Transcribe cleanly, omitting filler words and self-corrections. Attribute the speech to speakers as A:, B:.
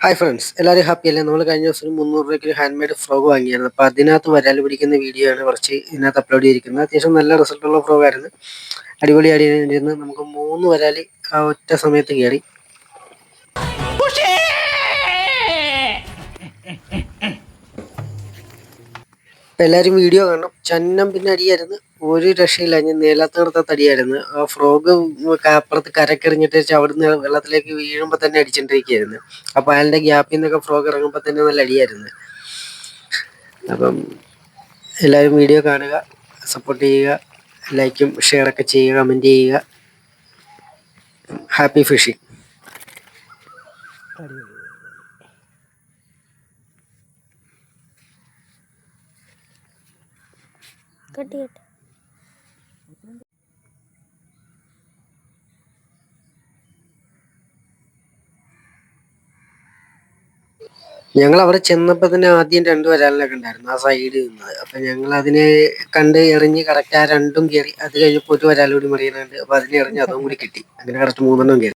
A: Hi friends, എല്ലാവരും happy അല്ലേ? നമ്മൾ കഴിഞ്ഞ ദിവസം 300 രൂപയ്ക്ക് ഒരു ഹാൻഡ് മെയ്ഡ് ഫ്രോഗ് വാങ്ങിയായിരുന്നു. അപ്പോൾ അതിനകത്ത് വരാൽ പിടിക്കുന്ന വീഡിയോ ആണ് കുറച്ച് ഇതിനകത്ത് അപ്ലോഡ് ചെയ്തിരിക്കുന്നത്. അത്യാവശ്യം നല്ല റിസൾട്ടുള്ള ഫ്രോഗായിരുന്നു. അടിപൊളിയായിരുന്നു. നമുക്ക് 3 വരാൽ ആ ഒറ്റ സമയത്ത് കയറി. അപ്പം എല്ലാവരും വീഡിയോ കാണണം. ചന്നം പിന്നെ അടിയായിരുന്നു, ഒരു രക്ഷയില്ല. ഞാൻ നിലത്തിർത്ത തടിയായിരുന്നു. ആ ഫ്രോഗ് അപ്പുറത്ത് കരക്കെറിഞ്ഞിട്ട് അവിടുന്ന് വെള്ളത്തിലേക്ക് വീഴുമ്പോൾ തന്നെ അടിച്ചിട്ടിരിക്കുകയായിരുന്നു. അപ്പോൾ അതിൻ്റെ ഗ്യാപ്പിൽ നിന്നൊക്കെ ഫ്രോഗ് ഇറങ്ങുമ്പോൾ തന്നെ നല്ല അടിയായിരുന്നു. അപ്പം എല്ലാവരും വീഡിയോ കാണുക, സപ്പോർട്ട് ചെയ്യുക, ലൈക്കും ഷെയറൊക്കെ ചെയ്യുക, കമൻറ്റ് ചെയ്യുക. Happy fishing. ഞങ്ങൾ അവിടെ ചെന്നപ്പോൾ തന്നെ ആദ്യം 2 വരാലിനൊക്കെ ഉണ്ടായിരുന്നു ആ സൈഡിൽ നിന്നത്. അപ്പം ഞങ്ങൾ അതിനെ കണ്ട് എറിഞ്ഞ് കറക്റ്റ് ആ 2ഉം കയറി. അത് കഴിഞ്ഞപ്പോൾ ഒരു വരാൽ കൂടി മറിയുന്നുണ്ട്. അപ്പോൾ അതിനെ എറിഞ്ഞ് അതും കൂടി കിട്ടി. അങ്ങനെ കറക്റ്റ് 3 കയറി.